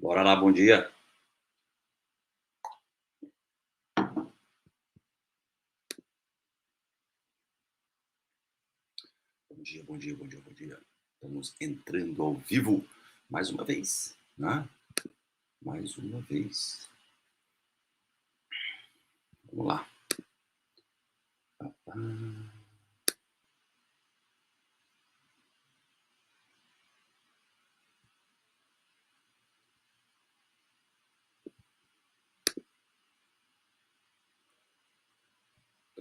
Bora lá, bom dia. Bom dia, bom dia, bom dia, bom dia. Estamos entrando ao vivo mais uma vez, né? Mais uma vez. Vamos lá. Tá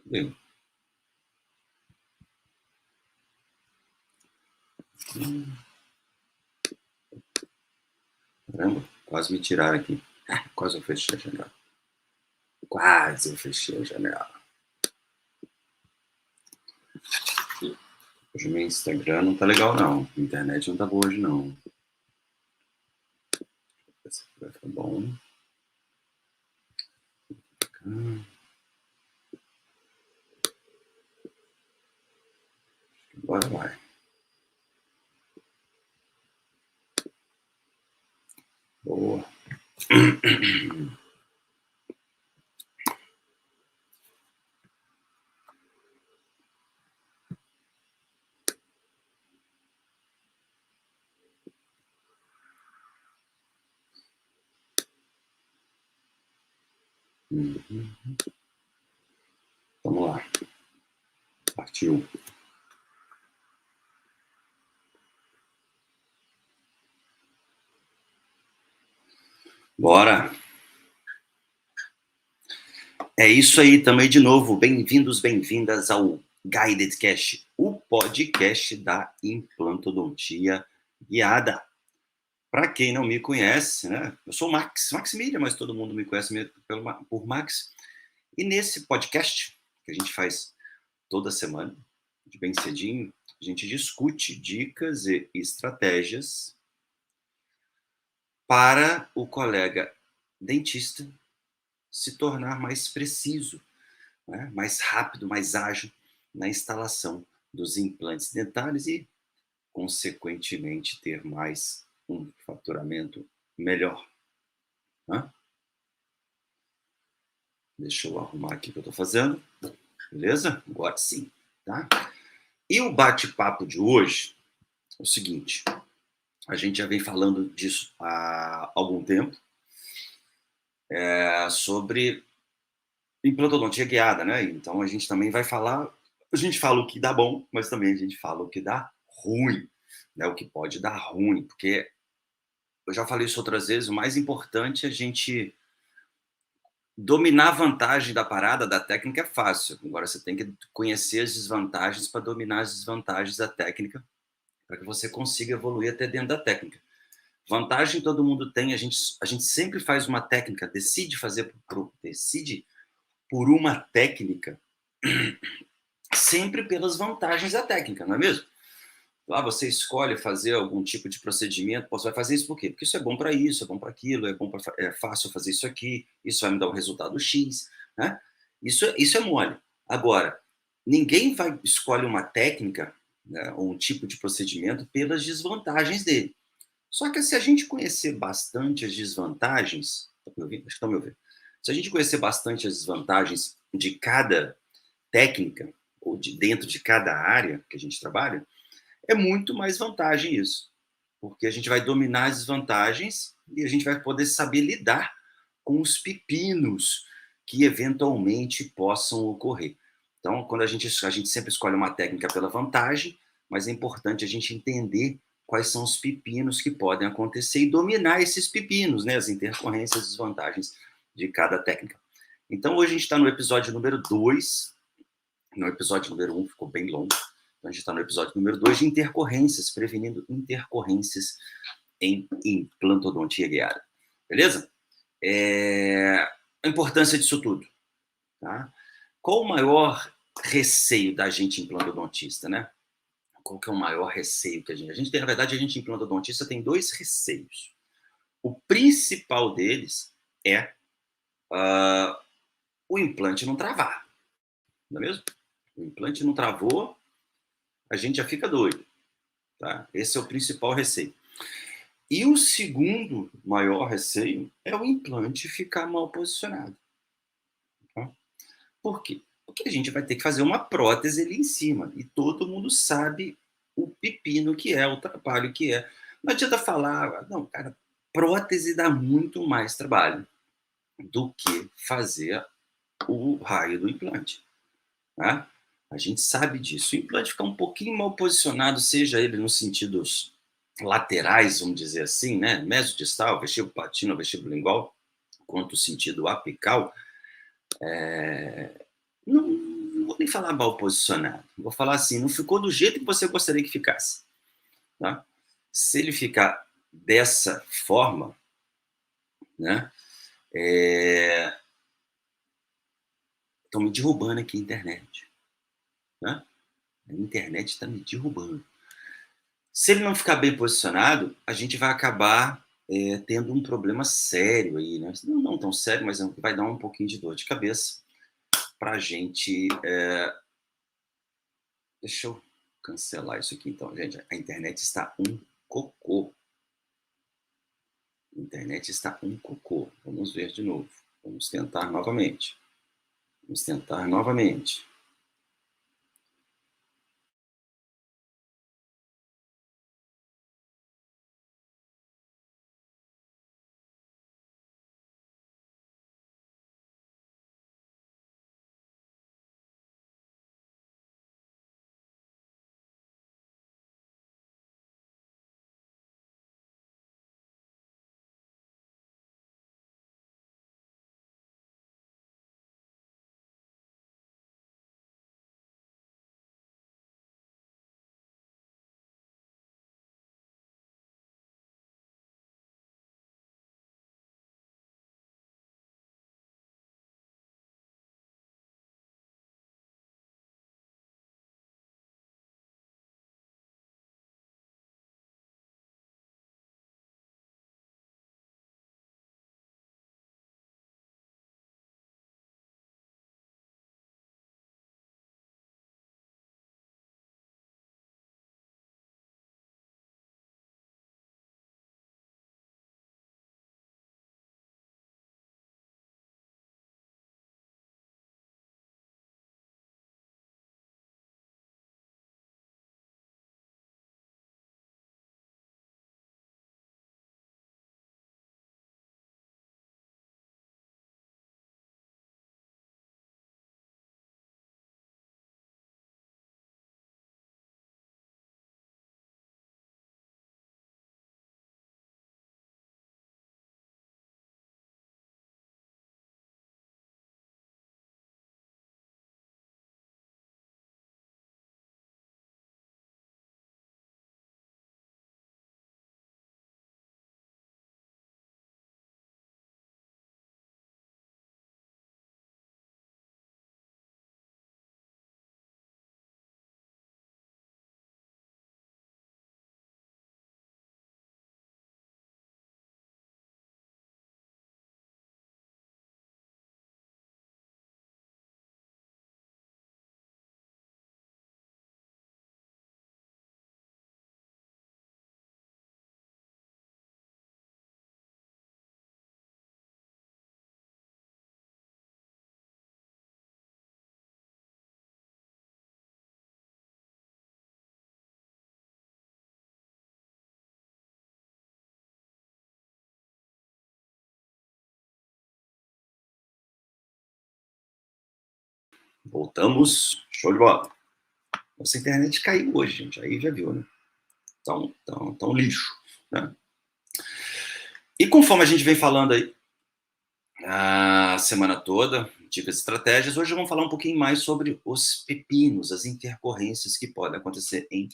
bem. Caramba, quase me tiraram aqui. Quase eu fechei a janela. Quase eu fechei a janela. Hoje meu Instagram não tá legal, não. A internet não tá boa hoje, não. Esse aqui vai ficar bom. Agora vai. Boa. Vamos lá. Partiu. Bora. É isso aí, também de novo. Bem-vindos, bem-vindas ao Guided Cash, o podcast da implantodontia guiada. Para quem não me conhece, né? Eu sou o Maximilian, mas todo mundo me conhece por Max. E nesse podcast que a gente faz toda semana, de bem cedinho, a gente discute dicas e estratégias para o colega dentista se tornar mais preciso, né? Mais rápido, mais ágil na instalação dos implantes dentários e, consequentemente, ter mais um faturamento melhor. Né? Deixa eu arrumar aqui o que eu estou fazendo. Beleza? Agora sim. Tá? E o bate-papo de hoje é o seguinte. A gente já vem falando disso há algum tempo. Sobre implantodontia guiada, né? Então a gente também vai falar, a gente fala o que dá bom, mas também a gente fala o que dá ruim, né? O que pode dar ruim, porque eu já falei isso outras vezes, o mais importante é a gente dominar a vantagem da parada, da técnica é fácil. Agora você tem que conhecer as desvantagens para dominar as desvantagens da técnica, para que você consiga evoluir até dentro da técnica. Vantagem todo mundo tem, a gente sempre faz uma técnica, decide por uma técnica, sempre pelas vantagens da técnica, não é mesmo? Lá você escolhe fazer algum tipo de procedimento, você vai fazer isso por quê? Porque isso é bom para isso, é bom para aquilo, é fácil fazer isso aqui, isso vai me dar um resultado X, né? Isso é mole. Agora, ninguém vai escolher uma técnica, né, ou um tipo de procedimento pelas desvantagens dele. Só que se a gente conhecer bastante as desvantagens, tá me ouvindo? Acho que estão me ouvindo. Se a gente conhecer bastante as desvantagens de cada técnica, ou dentro de cada área que a gente trabalha, é muito mais vantagem isso. Porque a gente vai dominar as desvantagens e a gente vai poder saber lidar com os pepinos que eventualmente possam ocorrer. Então, quando a gente sempre escolhe uma técnica pela vantagem, mas é importante a gente entender quais são os pepinos que podem acontecer e dominar esses pepinos, né, as intercorrências e desvantagens de cada técnica. Então, hoje a gente está no episódio número 2. No episódio número 1 ficou bem longo. Então, a gente está no episódio número 2 de intercorrências, prevenindo intercorrências em implantodontia guiada. Beleza? A importância disso tudo. Tá? Qual o maior receio da gente implantodontista, né? Qual que é o maior receio que a gente... na verdade, a gente implantodontista tem dois receios. O principal deles é o implante não travar. Não é mesmo? O implante não travou, a gente já fica doido. Tá? Esse é o principal receio. E o segundo maior receio é o implante ficar mal posicionado. Tá? Por quê? Porque a gente vai ter que fazer uma prótese ali em cima. E todo mundo sabe o pepino que é, o trabalho que é. Não adianta falar, não, cara, prótese dá muito mais trabalho do que fazer o raio do implante. Né? A gente sabe disso. O implante ficar um pouquinho mal posicionado, seja ele nos sentidos laterais, vamos dizer assim, né? Mesodistal, vestíbulo platino, vestíbulo lingual, quanto o sentido apical, não vou nem falar mal posicionado. Vou falar assim, não ficou do jeito que você gostaria que ficasse. Tá? Se ele ficar dessa forma, né? Estão me derrubando aqui a internet. Né? A internet está me derrubando. Se ele não ficar bem posicionado, a gente vai acabar tendo um problema sério aí, né? Não tão sério, mas vai dar um pouquinho de dor de cabeça para a gente. Deixa eu cancelar isso aqui então, gente. A internet está um cocô. A internet está um cocô. Vamos ver de novo. Vamos tentar novamente. Vamos tentar novamente. Voltamos. Show de bola. Nossa internet caiu hoje, gente. Aí já viu, né? Tão lixo. Né? E conforme a gente vem falando aí a semana toda, dicas e estratégias, hoje vamos falar um pouquinho mais sobre os pepinos, as intercorrências que podem acontecer em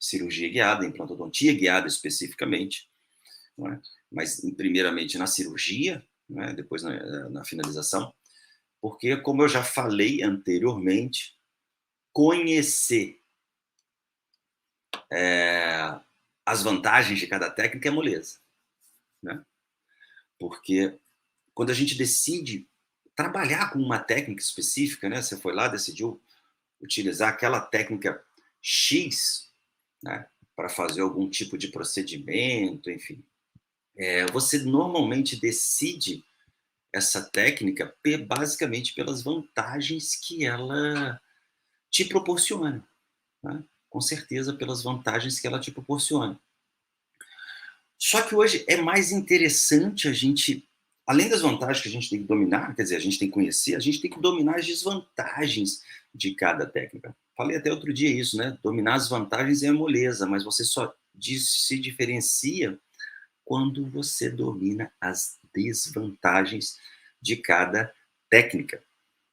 cirurgia guiada, em implantodontia guiada especificamente, não é? Mas primeiramente na cirurgia, né? Depois na finalização, porque, como eu já falei anteriormente, conhecer as vantagens de cada técnica é moleza, né? Porque quando a gente decide trabalhar com uma técnica específica, né? Você foi lá, decidiu utilizar aquela técnica X, né? Para fazer algum tipo de procedimento, enfim. você normalmente decide essa técnica basicamente pelas vantagens que ela te proporciona, né? Com certeza pelas vantagens que ela te proporciona. Só que hoje é mais interessante a gente, além das vantagens que a gente tem que dominar, quer dizer, a gente tem que conhecer, a gente tem que dominar as desvantagens de cada técnica. Falei até outro dia isso, né? Dominar as vantagens é moleza, mas você só se diferencia quando você domina as desvantagens de cada técnica.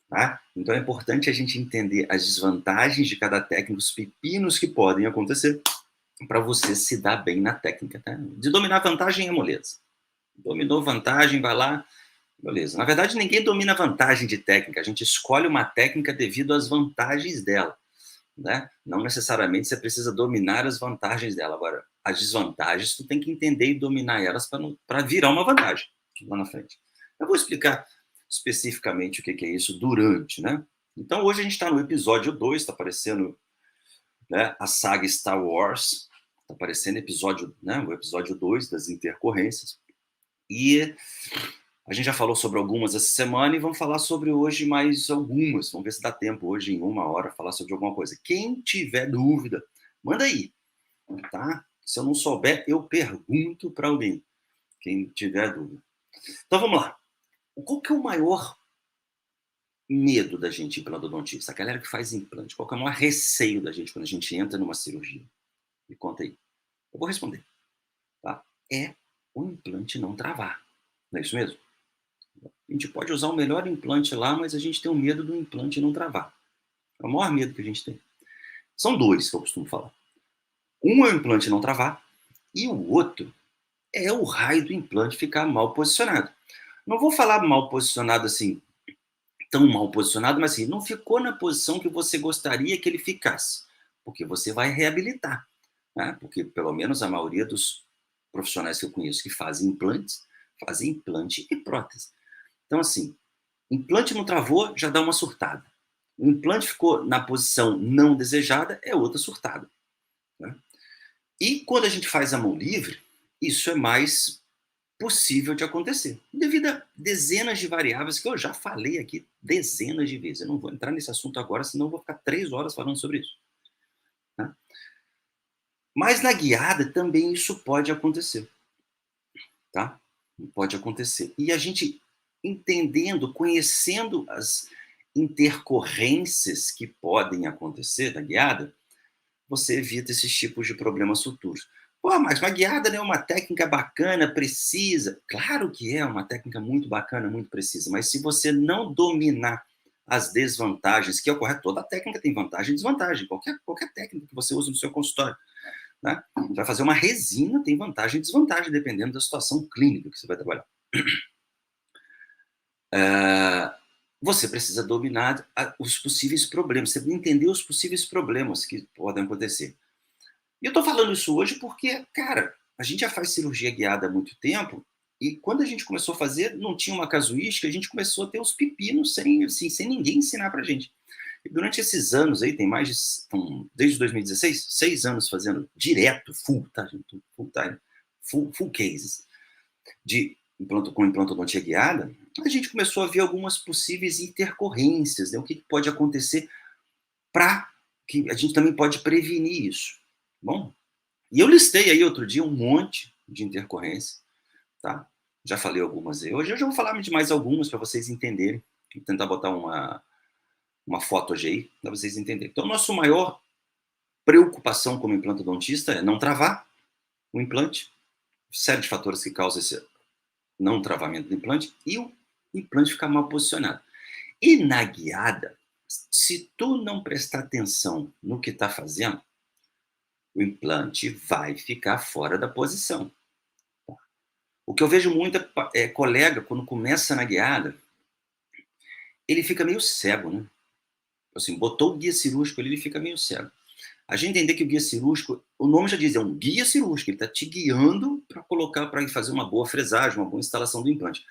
Tá? Então é importante a gente entender as desvantagens de cada técnica, os pepinos que podem acontecer para você se dar bem na técnica. Tá? De dominar vantagem é moleza. Dominou vantagem, vai lá, beleza. Na verdade, ninguém domina vantagem de técnica, a gente escolhe uma técnica devido às vantagens dela. Né? Não necessariamente você precisa dominar as vantagens dela. Agora, as desvantagens, tu tem que entender e dominar elas para virar uma vantagem lá na frente. Eu vou explicar especificamente o que é isso durante, né? Então, hoje a gente está no episódio 2, está aparecendo, né, a saga Star Wars, está aparecendo episódio, né, o episódio 2 das intercorrências, e a gente já falou sobre algumas essa semana e vamos falar sobre hoje mais algumas. Vamos ver se dá tempo hoje, em 1 hora, falar sobre alguma coisa. Quem tiver dúvida, manda aí, tá? Se eu não souber, eu pergunto para alguém, quem tiver dúvida. Então vamos lá. Qual que é o maior medo da gente ir pela odontista? A galera que faz implante. Qual que é o maior receio da gente quando a gente entra numa cirurgia? Me conta aí. Eu vou responder. Tá? É o implante não travar. Não é isso mesmo? A gente pode usar o melhor implante lá, mas a gente tem o medo do implante não travar. É o maior medo que a gente tem. São dois que eu costumo falar. Um é o implante não travar e o outro é o raio do implante ficar mal posicionado. Não vou falar mal posicionado assim, tão mal posicionado, mas assim, não ficou na posição que você gostaria que ele ficasse, porque você vai reabilitar, né? Porque pelo menos a maioria dos profissionais que eu conheço que fazem implantes, fazem implante e prótese. Então assim, implante não travou, já dá uma surtada. O implante ficou na posição não desejada, é outra surtada. Né? E quando a gente faz a mão livre, isso é mais possível de acontecer, devido a dezenas de variáveis que eu já falei aqui dezenas de vezes. Eu não vou entrar nesse assunto agora, senão eu vou ficar 3 horas falando sobre isso. Né? Mas na guiada também isso pode acontecer. Tá? Pode acontecer. E a gente entendendo, conhecendo as intercorrências que podem acontecer na guiada, você evita esses tipos de problemas futuros. Pô, mas uma guiada não é uma técnica bacana, precisa. Claro que é uma técnica muito bacana, muito precisa, mas se você não dominar as desvantagens, que é o correto, toda técnica tem vantagem e desvantagem, qualquer técnica que você usa no seu consultório. Né? Você vai fazer uma resina, tem vantagem e desvantagem, dependendo da situação clínica que você vai trabalhar. Você precisa dominar os possíveis problemas, você precisa entender os possíveis problemas que podem acontecer. E eu estou falando isso hoje porque, cara, a gente já faz cirurgia guiada há muito tempo e quando a gente começou a fazer, não tinha uma casuística, a gente começou a ter os pepinos sem, assim, sem ninguém ensinar pra gente. E durante esses anos aí, tem mais de, desde 2016, 6 anos fazendo direto, full, tá, gente? Full time, full cases, com implantodontia guiada, a gente começou a ver algumas possíveis intercorrências, né? O que pode acontecer para que a gente também pode prevenir isso. Bom, e eu listei aí outro dia um monte de intercorrência, tá? Já falei algumas aí. Hoje eu já vou falar de mais algumas para vocês entenderem. Vou tentar botar uma foto hoje aí para vocês entenderem. Então, nossa maior preocupação como implantodontista é não travar o implante, série de fatores que causam esse não travamento do implante e o implante ficar mal posicionado. E na guiada, se tu não prestar atenção no que está fazendo, o implante vai ficar fora da posição. O que eu vejo muito é colega, quando começa na guiada, ele fica meio cego, né? Assim, botou o guia cirúrgico ali, ele fica meio cego. A gente entender que o guia cirúrgico, o nome já diz, é um guia cirúrgico, ele está te guiando para colocar, para fazer uma boa fresagem, uma boa instalação do implante.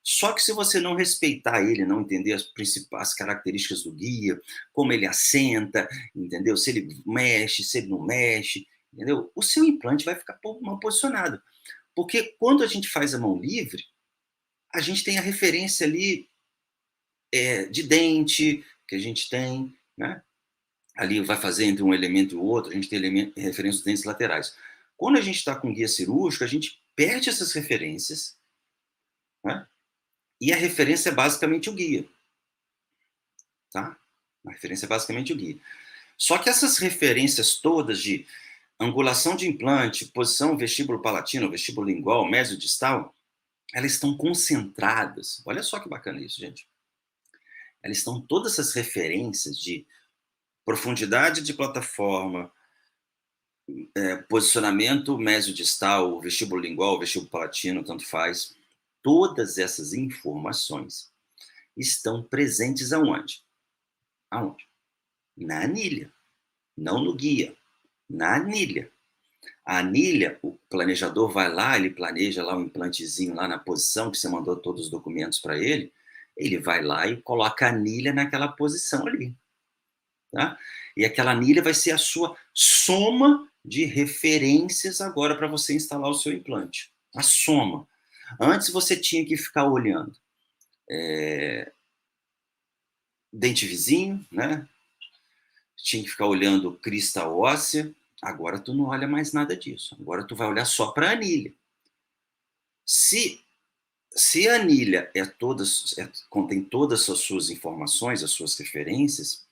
Só que se você não respeitar ele, não entender as principais características do guia, como ele assenta, entendeu? Se ele mexe, se ele não mexe, entendeu? O seu implante vai ficar mal posicionado. Porque quando a gente faz a mão livre, a gente tem a referência ali de dente, que a gente tem, né? Ali vai fazer entre um elemento e o outro, a gente tem referência dos dentes laterais. Quando a gente está com guia cirúrgico, a gente perde essas referências, né? E a referência é basicamente o guia, tá? A referência é basicamente o guia. Só que essas referências todas de angulação de implante, posição vestíbulo palatino, vestíbulo lingual, mesiodistal, elas estão concentradas. Olha só que bacana isso, gente. Elas estão todas essas referências de profundidade de plataforma, posicionamento mesiodistal, vestíbulo lingual, vestíbulo palatino, tanto faz. Todas essas informações estão presentes aonde? Aonde? Na anilha, não no guia, na anilha. A anilha, o planejador vai lá, ele planeja lá um implantezinho lá na posição que você mandou todos os documentos para ele vai lá e coloca a anilha naquela posição ali. Tá? E aquela anilha vai ser a sua soma de referências agora para você instalar o seu implante. A soma. Antes você tinha que ficar olhando dente vizinho, né? Tinha que ficar olhando crista óssea. Agora tu não olha mais nada disso. Agora tu vai olhar só para a anilha. Se a anilha contém todas as suas informações, as suas referências,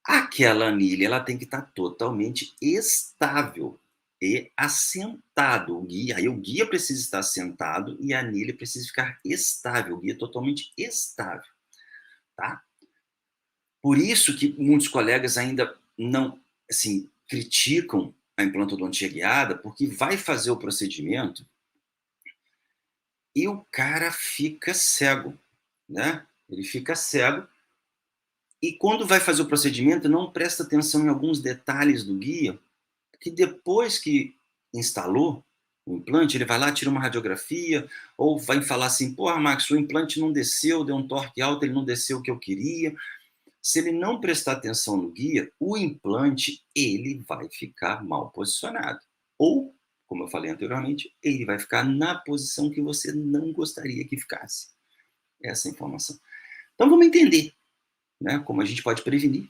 aquela anilha ela tem que estar totalmente estável e assentado. Aí o guia precisa estar sentado e a anilha precisa ficar estável, o guia totalmente estável, tá? Por isso que muitos colegas ainda não, assim, criticam a implantodontia guiada, porque vai fazer o procedimento e o cara fica cego, né? Ele fica cego e quando vai fazer o procedimento não presta atenção em alguns detalhes do guia, que depois que instalou o implante, ele vai lá, tira uma radiografia, ou vai falar assim, porra, Max, o implante não desceu, deu um torque alto, ele não desceu o que eu queria. Se ele não prestar atenção no guia, o implante, ele vai ficar mal posicionado. Ou, como eu falei anteriormente, ele vai ficar na posição que você não gostaria que ficasse. Essa é a informação. Então vamos entender, né, como a gente pode prevenir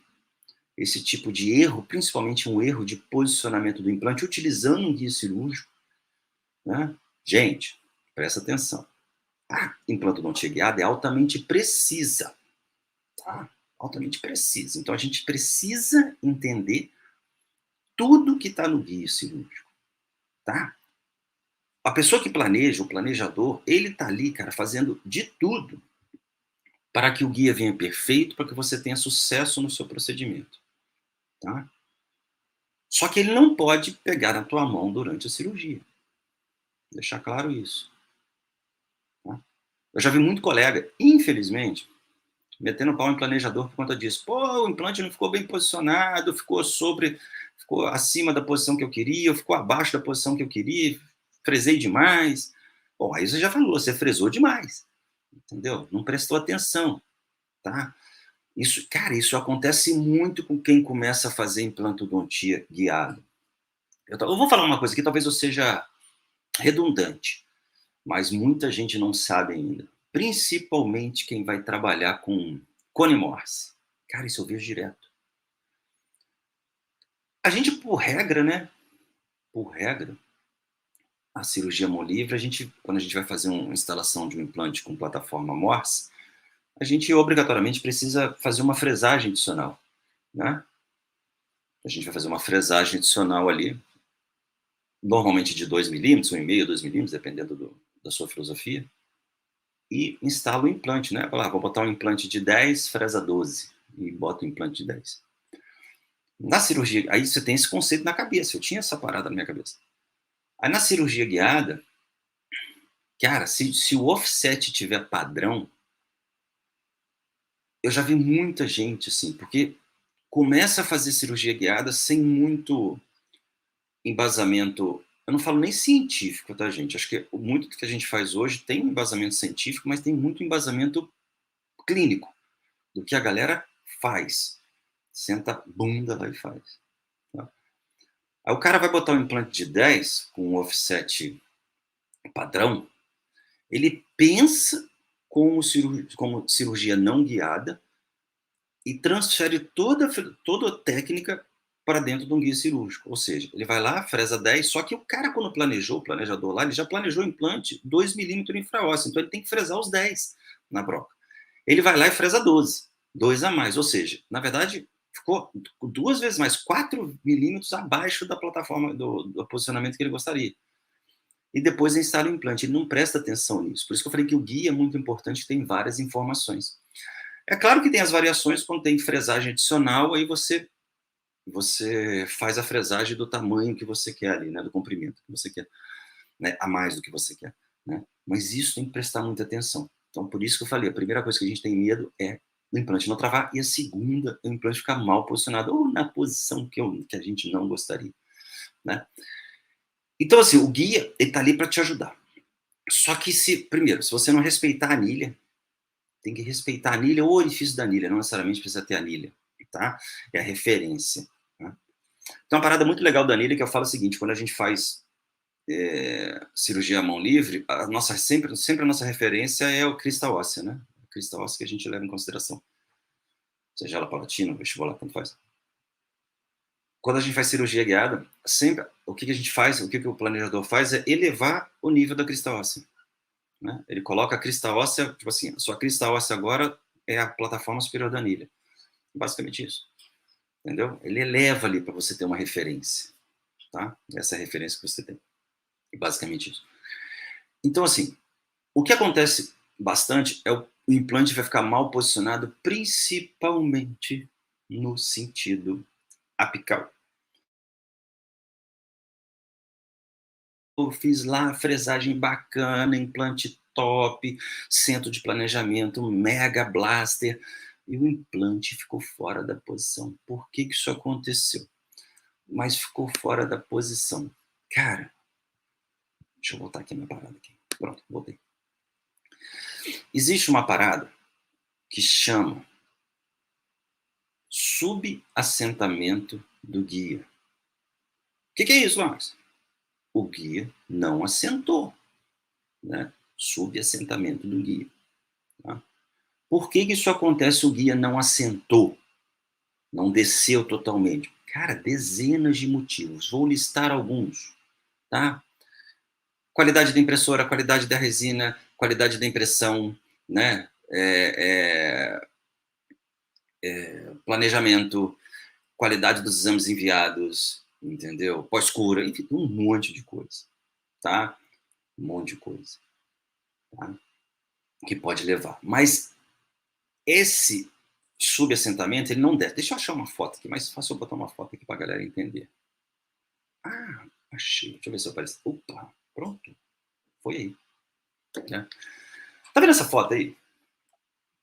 esse tipo de erro, principalmente um erro de posicionamento do implante utilizando um guia cirúrgico, né? Gente, presta atenção. A implantodontia guiada é altamente precisa, tá? Altamente precisa. Então a gente precisa entender tudo que está no guia cirúrgico, tá? A pessoa que planeja, o planejador, ele está ali, cara, fazendo de tudo para que o guia venha perfeito, para que você tenha sucesso no seu procedimento, tá? Só que ele não pode pegar na tua mão durante a cirurgia. Deixar claro isso. Tá? Eu já vi muito colega, infelizmente, metendo pau em planejador por conta disso. Pô, o implante não ficou bem posicionado, ficou acima da posição que eu queria, ficou abaixo da posição que eu queria, fresei demais. Bom, aí você já falou, você fresou demais, entendeu? Não prestou atenção, tá? Isso, cara, isso acontece muito com quem começa a fazer implantodontia guiada. Eu vou falar uma coisa aqui, talvez eu seja redundante, mas muita gente não sabe ainda. Principalmente quem vai trabalhar com cone Morse. Cara, isso eu vejo direto. A gente, por regra, né? Por regra, a cirurgia mão livre, quando a gente vai fazer uma instalação de um implante com plataforma Morse, a gente obrigatoriamente precisa fazer uma fresagem adicional, né? A gente vai fazer uma fresagem adicional ali, normalmente de 2 milímetros, 1,5, 2 milímetros, dependendo da sua filosofia, e instala o implante, né? Fala, vou botar um implante de 10, fresa 12, e bota o implante de 10. Na cirurgia, aí você tem esse conceito na cabeça, eu tinha essa parada na minha cabeça. Aí na cirurgia guiada, cara, se o offset tiver padrão, eu já vi muita gente assim, porque começa a fazer cirurgia guiada sem muito embasamento, eu não falo nem científico, tá, gente? Acho que muito do que a gente faz hoje tem um embasamento científico, mas tem muito embasamento clínico, do que a galera faz. Senta a bunda lá e faz. Tá? Aí o cara vai botar um implante de 10 com um offset padrão, ele pensa como cirurgia não guiada e transfere toda a técnica para dentro de um guia cirúrgico. Ou seja, ele vai lá, fresa 10, só que o cara, quando planejou, o planejador lá, ele já planejou o implante 2 milímetros infraósseo, então ele tem que fresar os 10 na broca. Ele vai lá e fresa 12, 2 a mais. Ou seja, na verdade, ficou 2 vezes mais, 4 milímetros abaixo da plataforma, do posicionamento que ele gostaria. E depois instala o implante. Ele não presta atenção nisso. Por isso que eu falei que o guia é muito importante, tem várias informações. É claro que tem as variações quando tem fresagem adicional, aí você faz a fresagem do tamanho que você quer ali, né, do comprimento que você quer, né, a mais do que você quer, né? Mas isso tem que prestar muita atenção. Então, por isso que eu falei, a primeira coisa que a gente tem medo é o implante não travar, e a segunda é o implante ficar mal posicionado, ou na posição que a gente não gostaria, né? Então, assim, o guia, ele tá ali para te ajudar. Só que, primeiro, se você não respeitar a anilha, tem que respeitar a anilha ou o orifício da anilha, não necessariamente precisa ter anilha, tá? É a referência. Tá? Então, uma parada muito legal da anilha que eu falo é o seguinte, quando a gente faz cirurgia à mão livre, sempre a nossa referência é o crista óssea, né? A crista óssea que a gente leva em consideração. Seja ela palatina, vestibular, tanto faz. Quando a gente faz cirurgia guiada, sempre o que a gente faz, o que o planejador faz é elevar o nível da crista óssea. Né? Ele coloca a crista óssea, tipo assim, a sua crista óssea agora é a plataforma superior da anilha. Basicamente isso. Entendeu? Ele eleva ali para você ter uma referência. Tá? Essa é a referência que você tem. Basicamente isso. Então, assim, o que acontece bastante é o implante vai ficar mal posicionado, principalmente no sentido apical. Eu fiz lá fresagem bacana, implante top, centro de planejamento, mega blaster, e o implante ficou fora da posição. Por que isso aconteceu? Mas ficou fora da posição. Cara, deixa eu voltar aqui na parada aqui. Pronto, voltei. Existe uma parada que chama subassentamento do guia. O que é isso, Marcos? O guia não assentou, né? Subassentamento do guia. Tá? Por que isso acontece? O guia não assentou, não desceu totalmente. Cara, dezenas de motivos. Vou listar alguns, tá? Qualidade da impressora, qualidade da resina, qualidade da impressão, né? Planejamento, qualidade dos exames enviados, entendeu? Pós-cura, enfim, um monte de coisa, tá? Um monte de coisa, tá? Que pode levar. Mas esse subassentamento, ele não desce. Deixa eu achar uma foto aqui, mais fácil eu botar uma foto aqui para a galera entender. Ah, achei. Deixa eu ver se aparece. Opa, pronto. Foi aí. Né? Tá vendo essa foto aí?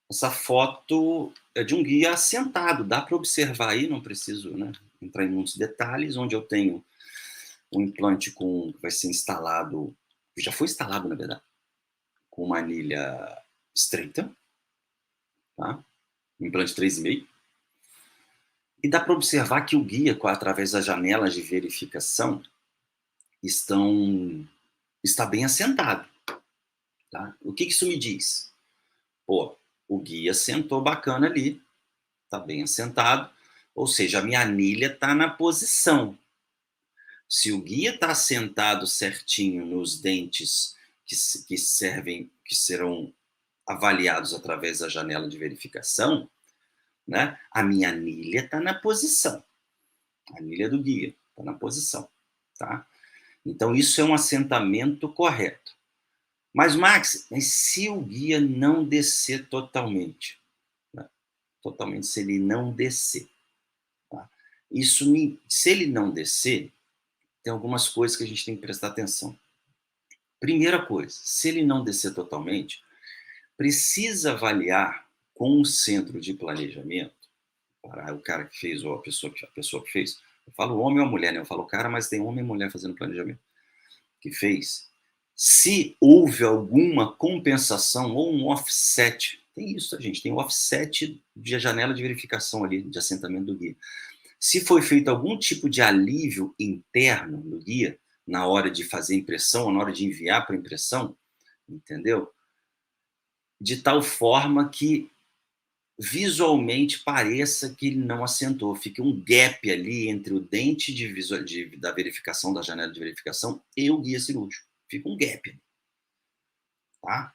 Essa foto é de um guia assentado. Dá para observar aí, não preciso, né, entrar em muitos detalhes, onde eu tenho um implante que vai ser instalado, já foi instalado, na verdade, com uma anilha estreita, tá? Um implante 3,5. E dá para observar que o guia, através das janelas de verificação, está bem assentado. Tá? O que isso me diz? Pô, o guia sentou bacana ali, está bem assentado, ou seja, a minha anilha está na posição. Se o guia está assentado certinho nos dentes que serão avaliados através da janela de verificação, né, a minha anilha está na posição. A anilha do guia está na posição. Tá? Então, isso é um assentamento correto. Mas, Max, se o guia não descer totalmente, né? Totalmente, se ele não descer, tá? Se ele não descer, tem algumas coisas que a gente tem que prestar atenção. Primeira coisa, se ele não descer totalmente, precisa avaliar com o centro de planejamento, para o cara que fez, ou a pessoa que fez, eu falo homem ou mulher, né? Eu falo cara, mas tem homem e mulher fazendo planejamento, que fez, se houve alguma compensação ou um offset, tem isso, gente, tem um offset de janela de verificação ali, de assentamento do guia. Se foi feito algum tipo de alívio interno do guia, na hora de fazer impressão, na hora de enviar para impressão, entendeu? De tal forma que visualmente pareça que ele não assentou. Fica um gap ali entre o dente da verificação, da janela de verificação, e o guia cirúrgico. Fica um gap, tá?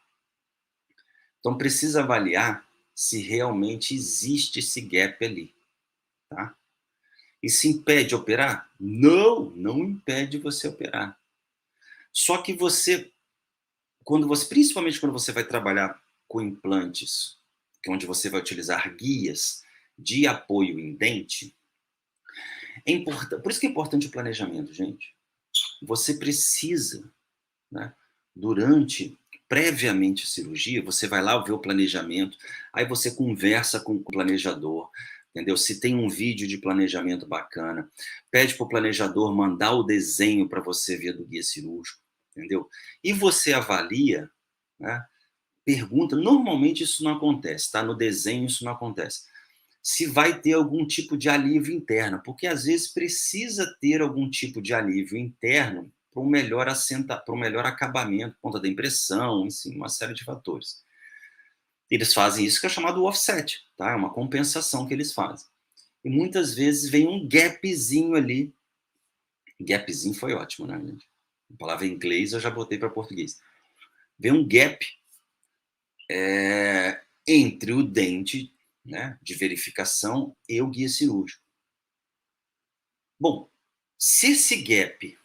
Então precisa avaliar se realmente existe esse gap ali, tá? Isso impede operar? Não, não impede você operar. Só que principalmente quando você vai trabalhar com implantes, que é onde você vai utilizar guias de apoio em dente, por isso que é importante o planejamento, gente. Você precisa, né, previamente a cirurgia, você vai lá ver o planejamento, aí você conversa com o planejador, entendeu? Se tem um vídeo de planejamento bacana, pede para o planejador mandar o desenho para você ver do guia cirúrgico, entendeu? E você avalia, né? Pergunta, normalmente isso não acontece, tá? No desenho isso não acontece. Se vai ter algum tipo de alívio interno, porque às vezes precisa ter algum tipo de alívio interno para um melhor acabamento, por conta da impressão, enfim, uma série de fatores. Eles fazem isso que é chamado offset, tá? É uma compensação que eles fazem. E muitas vezes vem um gapzinho ali. Gapzinho foi ótimo, né, gente? A palavra em inglês eu já botei para português. Vem um gap entre o dente, né, de verificação e o guia cirúrgico. Bom, se esse gap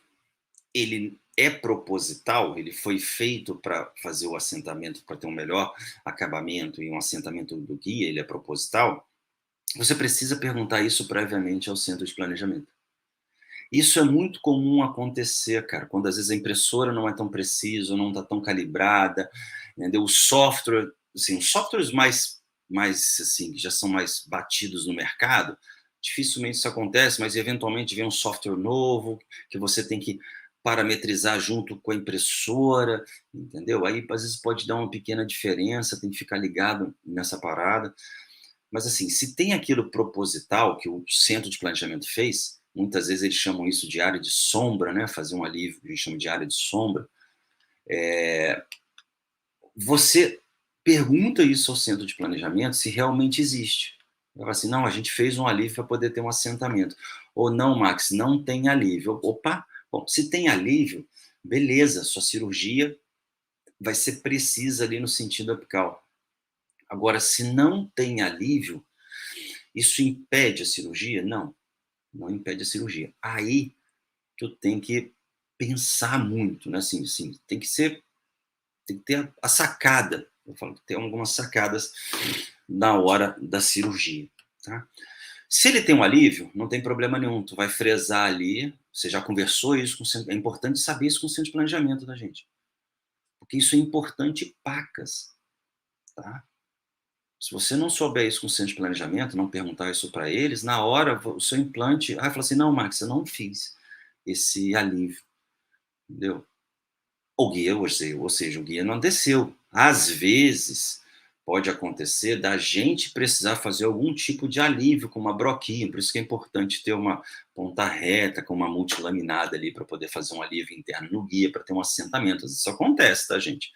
ele é proposital, ele foi feito para fazer o assentamento, para ter um melhor acabamento e um assentamento do guia, ele é proposital, você precisa perguntar isso previamente ao centro de planejamento. Isso é muito comum acontecer, cara, quando às vezes a impressora não é tão precisa, não está tão calibrada, entendeu? O software, assim, os softwares mais assim, que já são mais batidos no mercado, dificilmente isso acontece, mas eventualmente vem um software novo que você tem que parametrizar junto com a impressora, entendeu? Aí às vezes pode dar uma pequena diferença, tem que ficar ligado nessa parada. Mas assim, se tem aquilo proposital que o centro de planejamento fez, muitas vezes eles chamam isso de área de sombra, né? Fazer um alívio, a gente chama de área de sombra. Você pergunta isso ao centro de planejamento se realmente existe. Ela fala assim, não, a gente fez um alívio para poder ter um assentamento. Ou não, Max, não tem alívio. Opa, bom, se tem alívio, beleza, sua cirurgia vai ser precisa ali no sentido apical. Agora, se não tem alívio, isso impede a cirurgia? Não, não impede a cirurgia. Aí tu tem que pensar muito, né? Assim, tem que ter a sacada. Eu falo que tem algumas sacadas na hora da cirurgia, tá? Se ele tem um alívio, não tem problema nenhum. Tu vai fresar ali. Você já conversou isso com o centro. É importante saber isso com o centro de planejamento da gente, porque isso é importante, pacas, tá? Se você não souber isso com o centro de planejamento, não perguntar isso para eles, na hora o seu implante, fala assim, não, Max, eu não fiz esse alívio, entendeu? O guia, ou seja, o guia não desceu. Às vezes, pode acontecer da gente precisar fazer algum tipo de alívio com uma broquinha, por isso que é importante ter uma ponta reta, com uma multilaminada ali, para poder fazer um alívio interno no guia, para ter um assentamento. Isso acontece, tá, gente?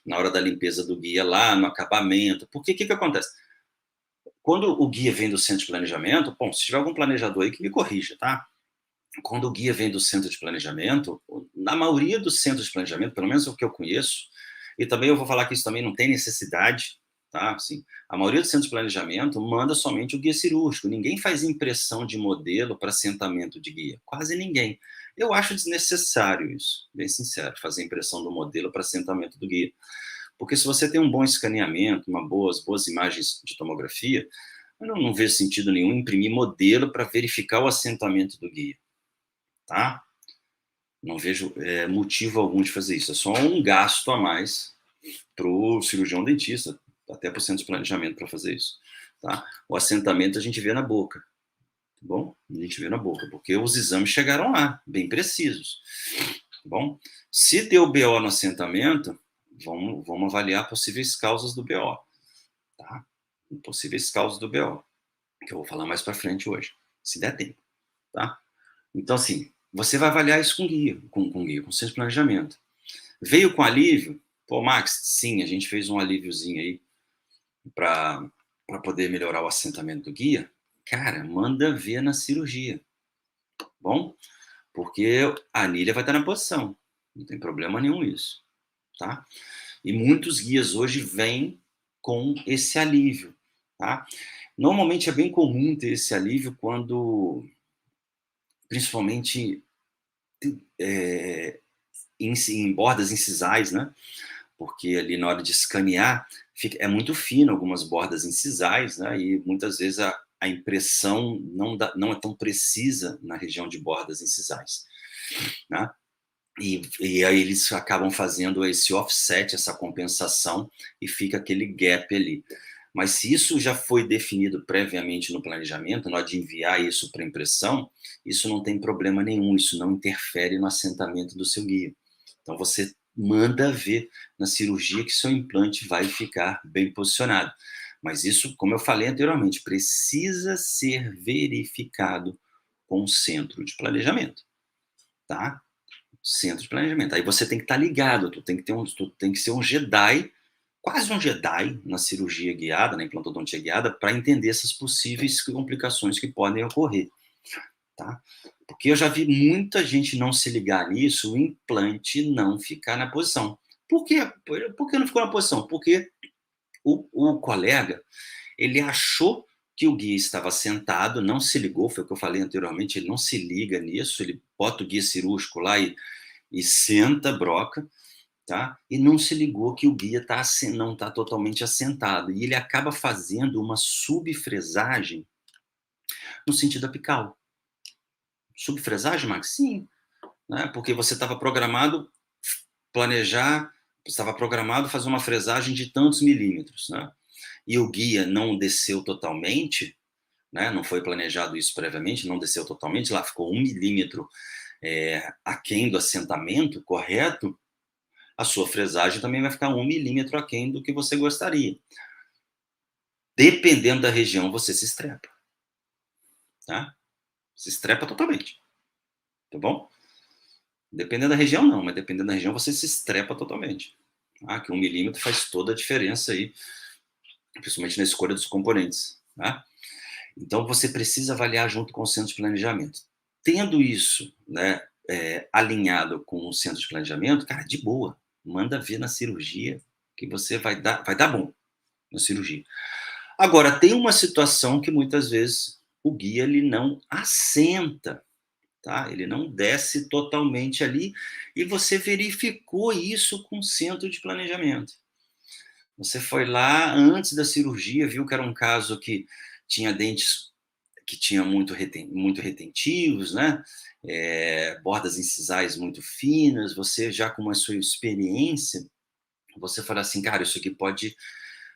Na hora da limpeza do guia lá, no acabamento. Porque o que acontece? Quando o guia vem do centro de planejamento, bom, se tiver algum planejador aí que me corrija, tá? Quando o guia vem do centro de planejamento, na maioria dos centros de planejamento, pelo menos o que eu conheço, e também eu vou falar que isso também não tem necessidade, tá? Assim, a maioria dos centros de planejamento manda somente o guia cirúrgico. Ninguém faz impressão de modelo para assentamento de guia. Quase ninguém. Eu acho desnecessário isso, bem sincero, fazer impressão do modelo para assentamento do guia. Porque se você tem um bom escaneamento, boas imagens de tomografia, eu não vejo sentido nenhum imprimir modelo para verificar o assentamento do guia, tá? Não vejo motivo algum de fazer isso. É só um gasto a mais para o cirurgião dentista, até para o centro de planejamento para fazer isso, tá? O assentamento a gente vê na boca, tá bom? A gente vê na boca, porque os exames chegaram lá, bem precisos, tá bom? Se deu BO no assentamento, vamos avaliar possíveis causas do BO, tá? Possíveis causas do BO, que eu vou falar mais para frente hoje, se der tempo, tá? Então, assim, você vai avaliar isso com guia, com centro de planejamento. Veio com alívio? Pô, Max, sim, a gente fez um alíviozinho aí para poder melhorar o assentamento do guia. Cara, manda ver na cirurgia, bom? Porque a anilha vai estar na posição, não tem problema nenhum isso, tá? E muitos guias hoje vêm com esse alívio, tá? Normalmente é bem comum ter esse alívio quando, principalmente em bordas incisais, né? Porque ali na hora de escanear é muito fino algumas bordas incisais, né? E muitas vezes a impressão não é tão precisa na região de bordas incisais, né? E aí eles acabam fazendo esse offset, essa compensação, e fica aquele gap ali. Mas se isso já foi definido previamente no planejamento, na hora de enviar isso para impressão, isso não tem problema nenhum, isso não interfere no assentamento do seu guia. Então você manda ver na cirurgia que seu implante vai ficar bem posicionado. Mas isso, como eu falei anteriormente, precisa ser verificado com o centro de planejamento, tá? Centro de planejamento. Aí você tem que estar ligado, tu tem que ser um Jedi, quase um Jedi na cirurgia guiada, na implantodontia guiada, para entender essas possíveis complicações que podem ocorrer, tá? Porque eu já vi muita gente não se ligar nisso, o implante não ficar na posição. Por quê? Por que não ficou na posição? Porque o colega, ele achou que o guia estava sentado, não se ligou, foi o que eu falei anteriormente, ele não se liga nisso, ele bota o guia cirúrgico lá e senta a broca, tá? E não se ligou que o guia não está totalmente assentado. E ele acaba fazendo uma subfresagem no sentido apical. Subfresagem, Max? Sim. Né? Porque você estava programado planejar, estava programado fazer uma fresagem de tantos milímetros, né? E o guia não desceu totalmente, né? Não foi planejado isso previamente, não desceu totalmente, lá ficou 1 milímetro aquém do assentamento correto, a sua fresagem também vai ficar 1 milímetro aquém do que você gostaria. Dependendo da região, você se estrepa, tá? Se estrepa totalmente, tá bom? Dependendo da região, não, mas dependendo da região, você se estrepa totalmente. Ah, que 1 milímetro faz toda a diferença aí, principalmente na escolha dos componentes, tá? Então, você precisa avaliar junto com o centro de planejamento. Tendo isso, né, alinhado com o centro de planejamento, cara, de boa, manda ver na cirurgia que você vai dar bom na cirurgia. Agora, tem uma situação que muitas vezes o guia ele não assenta, tá? Ele não desce totalmente ali e você verificou isso com o centro de planejamento. Você foi lá antes da cirurgia, viu que era um caso que tinha dentes que tinha muito retentivos, né? Bordas incisais muito finas. Você já com a sua experiência, você fala assim, cara, isso aqui pode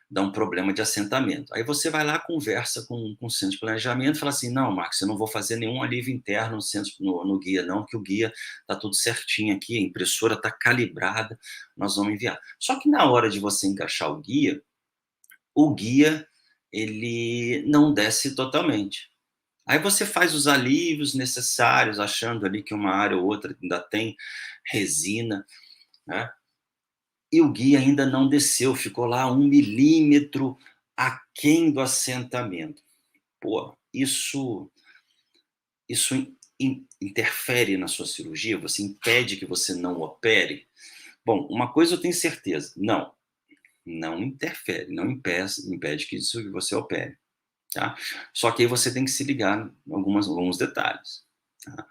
dar um problema de assentamento. Aí você vai lá, conversa com o centro de planejamento, fala assim, não, Max, eu não vou fazer nenhum alívio interno no guia, não, que o guia está tudo certinho aqui, a impressora está calibrada, nós vamos enviar. Só que na hora de você encaixar o guia, ele não desce totalmente. Aí você faz os alívios necessários, achando ali que uma área ou outra ainda tem resina, né? E o guia ainda não desceu, ficou lá 1 milímetro aquém do assentamento. Pô, isso interfere na sua cirurgia? Você impede que você não opere? Bom, uma coisa eu tenho certeza, não interfere, não impede que você opere, tá? Só que aí você tem que se ligar em alguns detalhes, tá?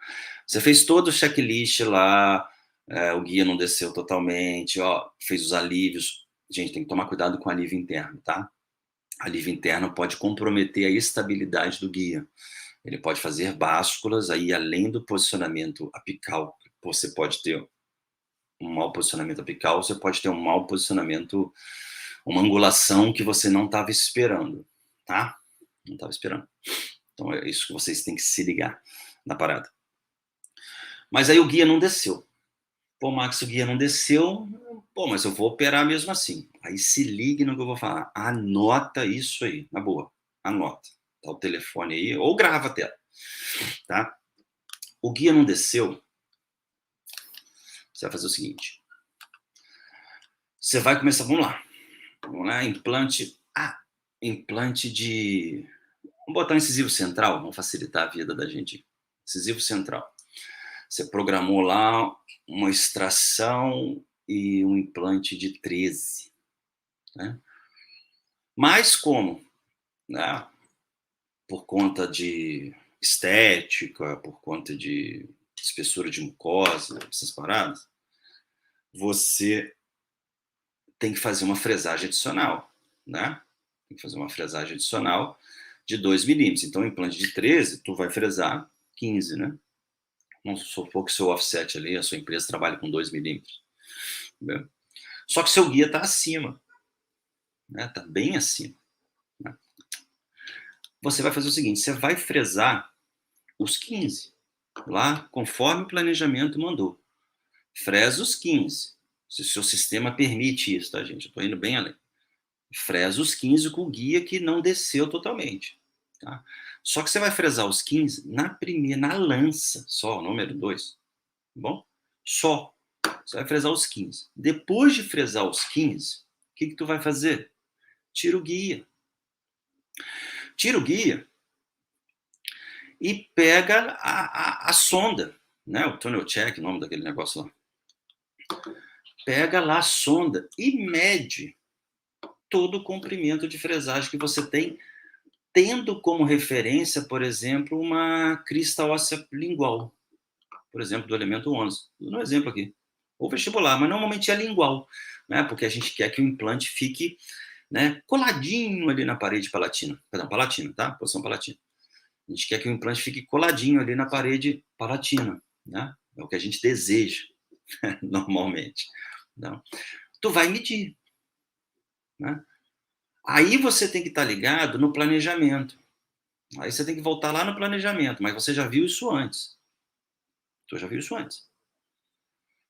Você fez todo o checklist lá, o guia não desceu totalmente, ó, fez os alívios. Gente, tem que tomar cuidado com o alívio interno, tá? Alívio interno pode comprometer a estabilidade do guia. Ele pode fazer básculas, aí além do posicionamento apical, você pode ter um mau posicionamento apical, você pode ter um mau posicionamento, uma angulação que você não estava esperando, tá? Não estava esperando. Então é isso que vocês têm que se ligar na parada. Mas aí o guia não desceu. Pô, Max, o guia não desceu, pô, mas eu vou operar mesmo assim. Aí se ligue no que eu vou falar. Anota isso aí, na boa. Anota. Tá o telefone aí, ou grava até, tá? o guia não desceu, você vai fazer o seguinte. Você vai começar, vamos lá, implante de, vamos botar um incisivo central, vamos facilitar a vida da gente. Incisivo central. Você programou lá uma extração e um implante de 13, né? Mas como, né? Por conta de estética, por conta de espessura de mucosa, essas paradas, você tem que fazer uma fresagem adicional, né? Tem que fazer uma fresagem adicional de 2 milímetros. Então, o implante de 13, tu vai fresar 15, né? Vamos supor que o seu offset ali, a sua empresa trabalha com 2 milímetros. Né? Só que seu guia está acima, né? Está bem acima. Né? Você vai fazer o seguinte, você vai fresar os 15, lá conforme o planejamento mandou. Fresa os 15, se o seu sistema permite isso, tá, gente? Eu estou indo bem além. Fresa os 15 com o guia que não desceu totalmente. Tá? Só que você vai fresar os 15 na lança, só, número 2. Tá bom? Só. Você vai fresar os 15. Depois de fresar os 15, o que tu vai fazer? Tira o guia. Tira o guia e pega a sonda, né? O tunnel check, o nome daquele negócio lá. Pega lá a sonda e mede todo o comprimento de fresagem que você tem, tendo como referência, por exemplo, uma crista óssea lingual, por exemplo, do elemento 11. No exemplo aqui. Ou vestibular, mas normalmente é lingual, né? Porque a gente quer que o implante fique, né, coladinho ali na parede palatina. Perdão, palatina, tá? Posição palatina. A gente quer que o implante fique coladinho ali na parede palatina, né? É o que a gente deseja, normalmente. Não. Tu vai medir, né? Aí você tem que estar ligado no planejamento. Aí você tem que voltar lá no planejamento, mas você já viu isso antes. Tu já viu isso antes.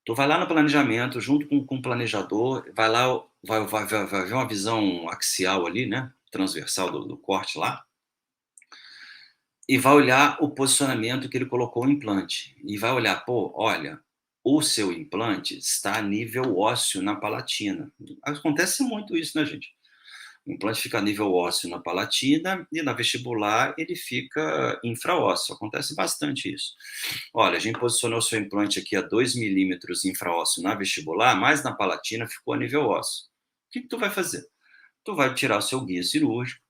Tu vai lá no planejamento, junto com o planejador, vai lá, vai ver uma visão axial ali, né? Transversal do corte lá, e vai olhar o posicionamento que ele colocou o implante. E vai olhar, pô, olha, o seu implante está a nível ósseo na palatina. Acontece muito isso, né, gente? O implante fica a nível ósseo na palatina e na vestibular ele fica infraósseo. Acontece bastante isso. Olha, a gente posicionou o seu implante aqui a 2 milímetros infraósseo na vestibular, mas na palatina ficou a nível ósseo. O que tu vai fazer? Tu vai tirar o seu guia cirúrgico,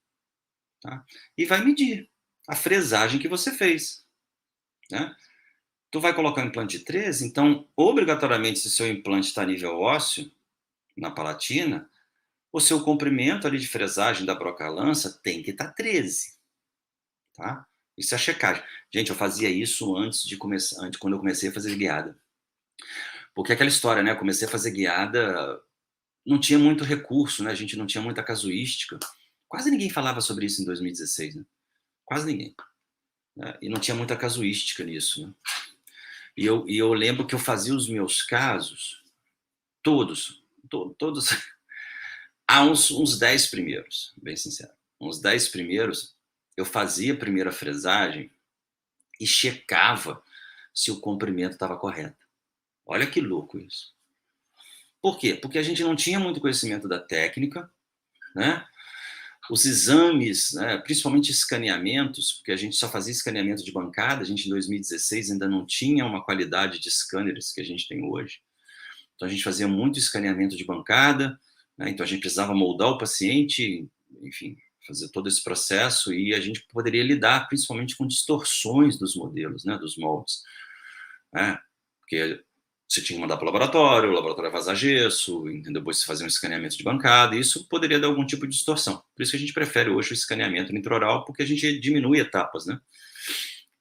tá? E vai medir a fresagem que você fez, né? Tu vai colocar um implante de 13, então, obrigatoriamente, se o seu implante está a nível ósseo, na palatina, o seu comprimento ali de fresagem da broca-lança tem que estar 13, tá? Isso é a checagem. Gente, eu fazia isso antes de começar, quando eu comecei a fazer guiada. Porque aquela história, né? Eu comecei a fazer guiada, não tinha muito recurso, né? A gente não tinha muita casuística. Quase ninguém falava sobre isso em 2016, né? Quase ninguém. Né? E não tinha muita casuística nisso, né? E eu lembro que eu fazia os meus casos, todos, há uns 10 primeiros, bem sincero. Uns 10 primeiros, eu fazia a primeira fresagem e checava se o comprimento estava correto. Olha que louco isso. Por quê? Porque a gente não tinha muito conhecimento da técnica, né? Os exames, né, principalmente escaneamentos, porque a gente só fazia escaneamento de bancada, a gente em 2016 ainda não tinha uma qualidade de scanners que a gente tem hoje. Então a gente fazia muito escaneamento de bancada, né? Então a gente precisava moldar o paciente, enfim, fazer todo esse processo e a gente poderia lidar principalmente com distorções dos modelos, né, dos moldes, né? Porque você tinha que mandar para o laboratório ia vazar gesso, entendeu? Depois você fazia um escaneamento de bancada, e isso poderia dar algum tipo de distorção. Por isso que a gente prefere hoje o escaneamento intraoral, porque a gente diminui etapas, né?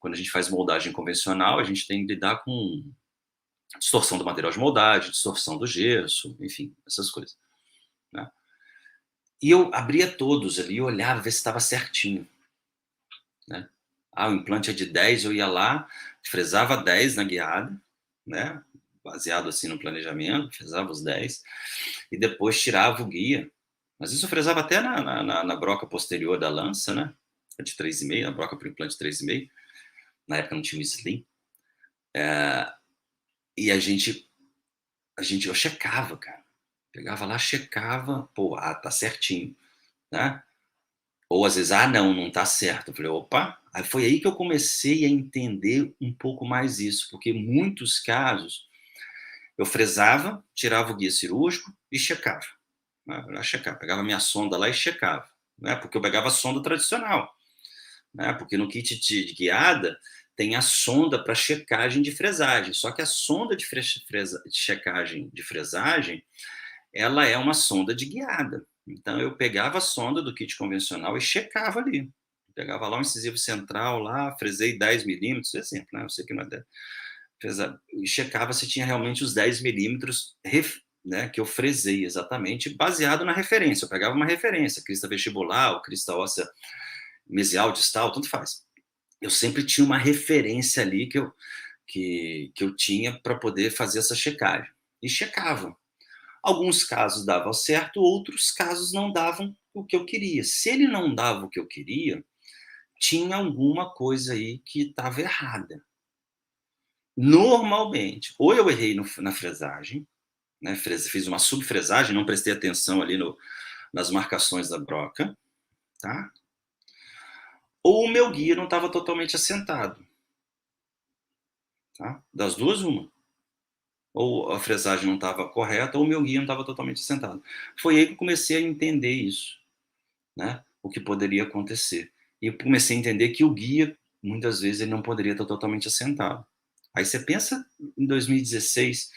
Quando a gente faz moldagem convencional, a gente tem que lidar com distorção do material de moldagem, distorção do gesso, enfim, essas coisas, né? E eu abria todos ali, olhava, ver se estava certinho, né? Ah, o implante é de 10, eu ia lá, fresava 10 na guiada, né? Baseado assim no planejamento, fresava os 10, e depois tirava o guia. Mas isso eu fresava até na broca posterior da lança, né? De 3,5, a broca para o implante 3,5. Na época não tinha o slim. E eu checava, cara. Pegava lá, checava, pô, tá certinho, né? Ou às vezes, não tá certo. Eu falei, opa. Aí foi aí que eu comecei a entender um pouco mais isso, porque em muitos casos eu fresava, tirava o guia cirúrgico e checava. Né? Checava, pegava minha sonda lá e checava, né? Porque eu pegava a sonda tradicional, né? Porque no kit de guiada tem a sonda para checagem de fresagem. Só que a sonda de checagem de fresagem, ela é uma sonda de guiada. Então eu pegava a sonda do kit convencional e checava ali. Pegava lá um incisivo central, lá, fresei 10 milímetros, exemplo, né? Eu sei que não é 10. E checava se tinha realmente os 10 milímetros, né, que eu fresei exatamente, baseado na referência. Eu pegava uma referência, crista vestibular, ou crista óssea mesial, distal, tanto faz. Eu sempre tinha uma referência ali que eu tinha para poder fazer essa checagem. E checava. Alguns casos davam certo, outros casos não davam o que eu queria. Se ele não dava o que eu queria, tinha alguma coisa aí que estava errada. Normalmente, ou eu errei na fresagem, né, fiz uma subfresagem, não prestei atenção ali nas marcações da broca, tá? Ou o meu guia não estava totalmente assentado, tá? Das duas, uma. Ou a fresagem não estava correta, ou o meu guia não estava totalmente assentado. Foi aí que eu comecei a entender isso, né? O que poderia acontecer. E eu comecei a entender que o guia, muitas vezes, ele não poderia estar totalmente assentado. Aí você pensa em 2016,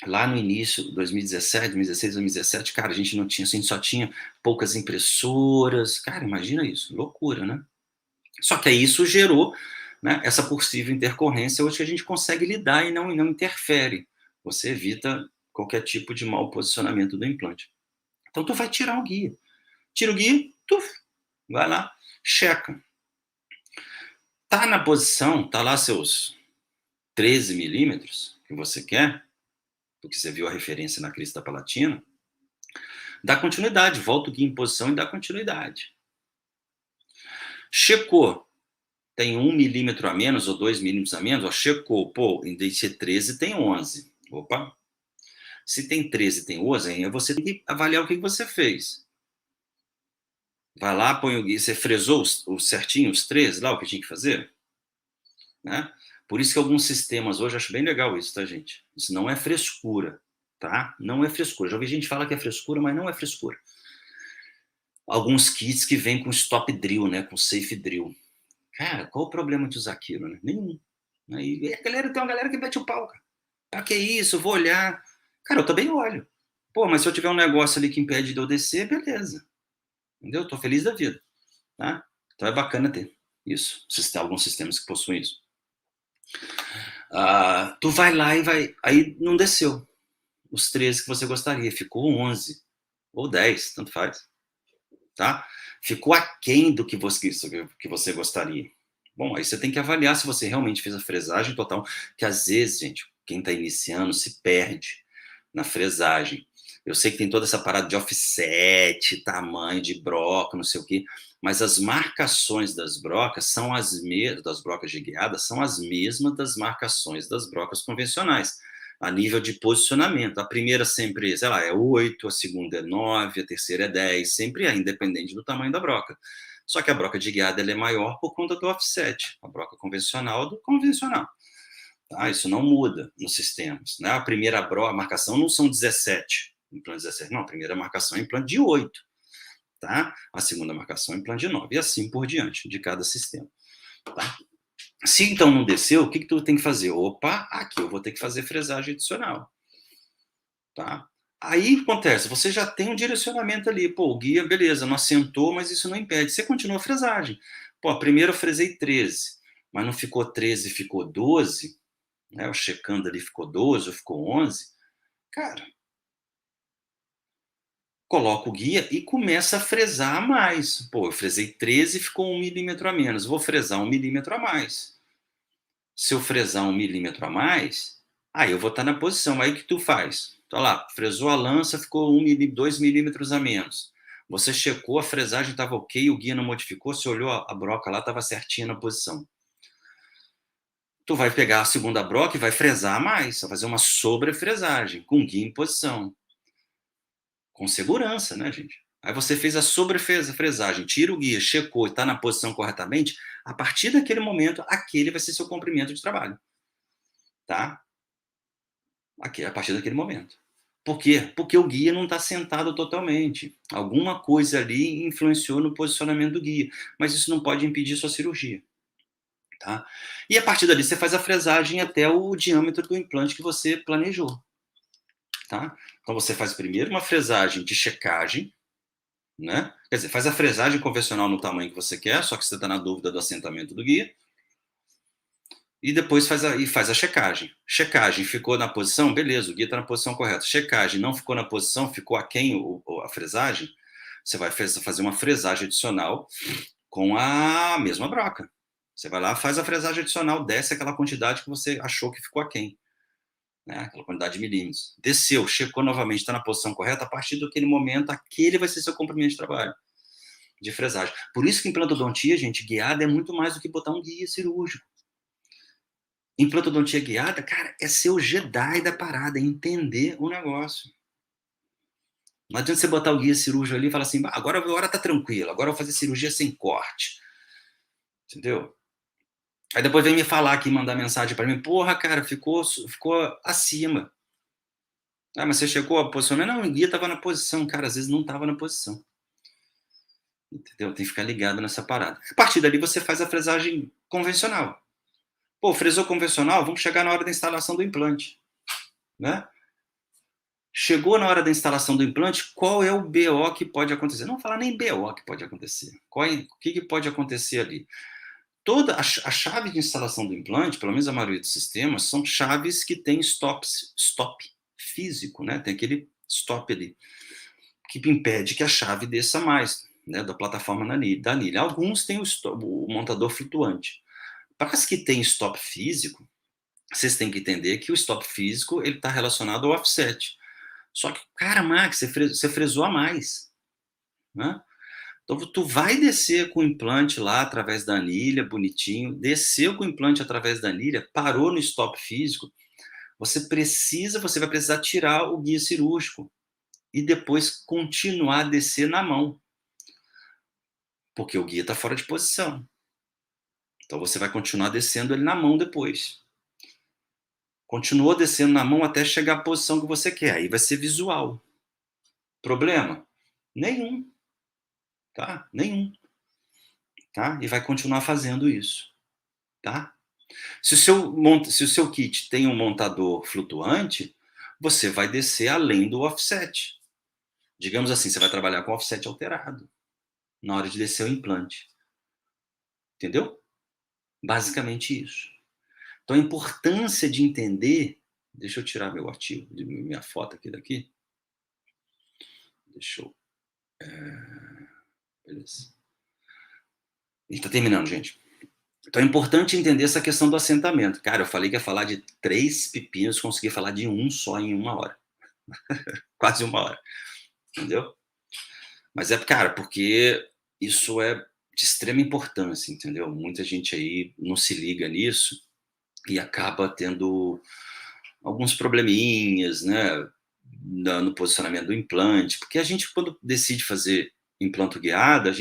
lá no início, 2017, 2016, 2017, cara, a gente não tinha, a gente só tinha poucas impressoras. Cara, imagina isso, loucura, né? Só que aí isso gerou, né, essa possível intercorrência hoje que a gente consegue lidar e não interfere. Você evita qualquer tipo de mau posicionamento do implante. Então tu vai tirar o guia. Tira o guia, tu vai lá, checa. Tá na posição, tá lá seus 13 milímetros que você quer, porque você viu a referência na crista palatina, dá continuidade, volta o guia em posição e dá continuidade. Checou, tem 1 milímetro a menos ou 2 milímetros a menos, ó, checou, pô, em vez de ser 13 tem 11. Opa, se tem 13 tem 11, aí você tem que avaliar o que você fez. Vai lá, põe o guia, você fresou os certinho, os 13 lá, o que tinha que fazer? Né? Por isso que alguns sistemas hoje, acho bem legal isso, tá, gente? Isso não é frescura, tá? Não é frescura. Já ouvi gente falar que é frescura, mas não é frescura. Alguns kits que vêm com stop drill, né? Com safe drill. Cara, qual o problema de usar aquilo, né? Nenhum. E a galera, tem uma galera que mete o pau, cara. Ah, que isso? Eu vou olhar. Cara, eu também olho. Pô, mas se eu tiver um negócio ali que impede de eu descer, beleza. Entendeu? Eu tô feliz da vida, tá? Então é bacana ter isso. Alguns sistemas que possuem isso. Tu vai lá e vai. Aí não desceu os 13 que você gostaria, ficou 11 ou 10, tanto faz. Tá? Ficou aquém do que você gostaria. Bom, aí você tem que avaliar se você realmente fez a fresagem total, que às vezes, gente, quem está iniciando se perde na fresagem. Eu sei que tem toda essa parada de offset, tamanho de broca, não sei o quê, mas as marcações das brocas são as mesmas, das brocas de guiada, são as mesmas das marcações das brocas convencionais, a nível de posicionamento. A primeira sempre, sei lá, é 8, a segunda é 9, a terceira é 10, sempre é, independente do tamanho da broca. Só que a broca de guiada ela é maior por conta do offset, a broca convencional do convencional. Tá? Isso não muda nos sistemas. Né? A primeira marcação não são 17, implante 17, não, a primeira marcação é implante de 8. Tá? A segunda marcação é implante de 9, e assim por diante, de cada sistema. Tá? Se então não desceu, o que tu tem que fazer? Opa, aqui eu vou ter que fazer fresagem adicional. Tá? Aí acontece, você já tem um direcionamento ali. Pô, o guia, beleza, não assentou, mas isso não impede. Você continua a fresagem. Pô, a primeira eu fresei 13, mas não ficou 13, ficou 12, né? Eu checando ali ficou 12 ou ficou 11. Cara, coloca o guia e começa a fresar mais. Pô, eu fresei 13 e ficou 1 milímetro a menos. Vou fresar 1 milímetro a mais. Se eu fresar 1 milímetro a mais, aí eu vou estar na posição. Aí o que tu faz? Tá lá, fresou a lança, ficou 2 milímetros a menos. Você checou, a fresagem estava ok, o guia não modificou, você olhou a broca lá, estava certinha na posição. tu vai pegar a segunda broca e vai fresar mais, vai fazer uma sobrefresagem, com guia em posição. Com segurança, né, gente? Aí você fez a sobrefresagem, tira o guia, checou e está na posição corretamente, a partir daquele momento, aquele vai ser seu comprimento de trabalho, tá? Aqui, a partir daquele momento. Por quê? Porque o guia não está sentado totalmente. Alguma coisa ali influenciou no posicionamento do guia, mas isso não pode impedir sua cirurgia, tá? E a partir dali você faz a fresagem até o diâmetro do implante que você planejou, tá? Então você faz primeiro uma fresagem de checagem, né? Quer dizer, faz a fresagem convencional no tamanho que você quer, só que você está na dúvida do assentamento do guia, e depois faz a checagem. Checagem, ficou na posição? Beleza, o guia está na posição correta. Checagem, não ficou na posição, ficou aquém a fresagem, você vai fazer uma fresagem adicional com a mesma broca. Você vai lá, faz a fresagem adicional, desce aquela quantidade que você achou que ficou aquém, né? Aquela quantidade de milímetros. Desceu, checou novamente, está na posição correta, a partir daquele momento, aquele vai ser seu comprimento de trabalho de fresagem. Por isso que implantodontia, gente, guiada é muito mais do que botar um guia cirúrgico. Implantodontia guiada, cara, é ser o Jedi da parada, é entender o negócio. Não adianta você botar o guia cirúrgico ali e falar assim, agora tá tranquilo, agora eu vou fazer cirurgia sem corte. Entendeu? Aí depois vem me falar aqui, mandar mensagem para mim, porra, cara, ficou acima. Ah, mas você chegou a posicionar? Não, o guia tava na posição, cara, às vezes não tava na posição. Entendeu? Tem que ficar ligado nessa parada. A partir dali você faz a fresagem convencional. Pô, fresou convencional, vamos chegar na hora da instalação do implante, né? Chegou na hora da instalação do implante, qual é o BO que pode acontecer? Não vou falar nem BO que pode acontecer. O que pode acontecer ali? Toda a chave de instalação do implante, pelo menos a maioria dos sistemas, são chaves que têm stop físico, né? Tem aquele stop ali, que impede que a chave desça mais, né? Da plataforma da anilha. Alguns têm o montador flutuante. Para as que têm stop físico, vocês têm que entender que o stop físico ele está relacionado ao offset. Só que, cara, Max, você fresou a mais, né? Então, tu vai descer com o implante lá através da anilha, bonitinho, desceu com o implante através da anilha, parou no stop físico, você vai precisar tirar o guia cirúrgico e depois continuar a descer na mão, porque o guia está fora de posição. Então, você vai continuar descendo ele na mão depois. Continuou descendo na mão até chegar à posição que você quer. Aí vai ser visual. Problema? Nenhum. Tá? Nenhum. Tá? E vai continuar fazendo isso. Tá? Se o seu kit tem um montador flutuante, você vai descer além do offset. Digamos assim, você vai trabalhar com offset alterado na hora de descer o implante. Entendeu? Basicamente isso. Então, a importância de entender... Deixa eu tirar meu artigo, minha foto aqui daqui. Deixa eu... Beleza. A gente tá terminando, gente. Então, é importante entender essa questão do assentamento. Cara, eu falei que ia falar de 3 pepinos, consegui falar de um só em 1 hora. Quase 1 hora. Entendeu? Mas cara, porque isso é de extrema importância, entendeu? Muita gente aí não se liga nisso e acaba tendo alguns probleminhas, né, no posicionamento do implante, porque a gente, quando decide fazer implanto guiado, o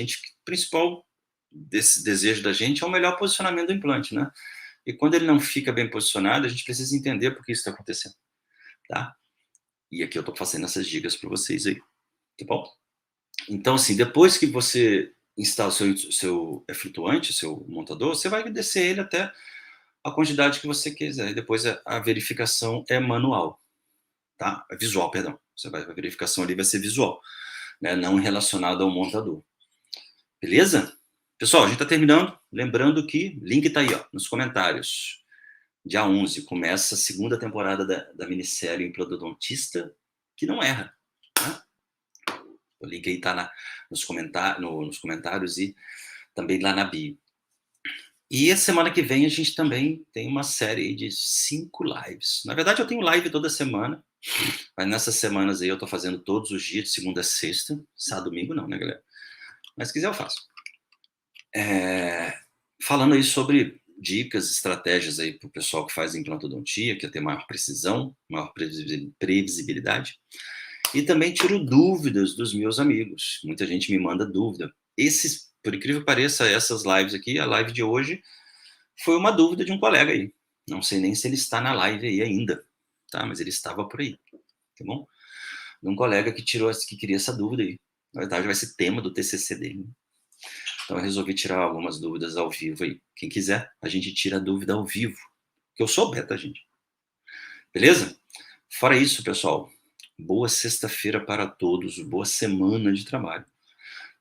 principal desejo da gente é o melhor posicionamento do implante, né? E quando ele não fica bem posicionado, a gente precisa entender por que isso está acontecendo, tá? E aqui eu estou fazendo essas dicas para vocês aí, tá bom? Então, assim, depois que você instala o seu flutuante, seu montador, você vai descer ele até a quantidade que você quiser. E depois a verificação é manual, tá? É visual, perdão. A verificação ali vai ser visual, né? Não relacionada ao montador. Beleza? Pessoal, a gente está terminando. Lembrando que link está aí, ó, nos comentários. Dia 11 começa a segunda temporada da minissérie Implantodontia que não erra. Tá? O link aí está nos comentários e também lá na bio. E a semana que vem a gente também tem uma série de 5 lives. Na verdade, eu tenho live toda semana, mas nessas semanas aí eu tô fazendo todos os dias, de segunda a sexta. Sábado, domingo não, né, galera? Mas se quiser eu faço. Falando aí sobre dicas, estratégias aí para o pessoal que faz implantodontia, que quer ter maior precisão, maior previsibilidade. E também tiro dúvidas dos meus amigos. Muita gente me manda dúvida. Esses, por incrível que pareça, essas lives aqui, a live de hoje, foi uma dúvida de um colega aí. Não sei nem se ele está na live aí ainda, tá? Mas ele estava por aí, tá bom? De um colega que queria essa dúvida aí. Na verdade, vai ser tema do TCC dele. Então, eu resolvi tirar algumas dúvidas ao vivo aí. Quem quiser, a gente tira a dúvida ao vivo. Que eu souber, tá, gente? Beleza? Fora isso, pessoal, boa sexta-feira para todos, boa semana de trabalho.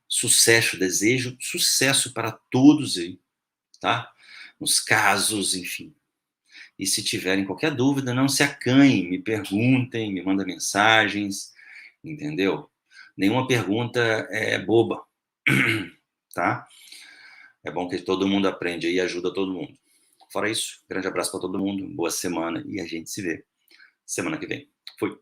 Sucesso, desejo sucesso para todos aí, tá? Nos casos, enfim. E se tiverem qualquer dúvida, não se acanhem, me perguntem, me mandem mensagens, entendeu? Nenhuma pergunta é boba, tá? É bom que todo mundo aprende e ajuda todo mundo. Fora isso, grande abraço para todo mundo, boa semana e a gente se vê semana que vem. Fui.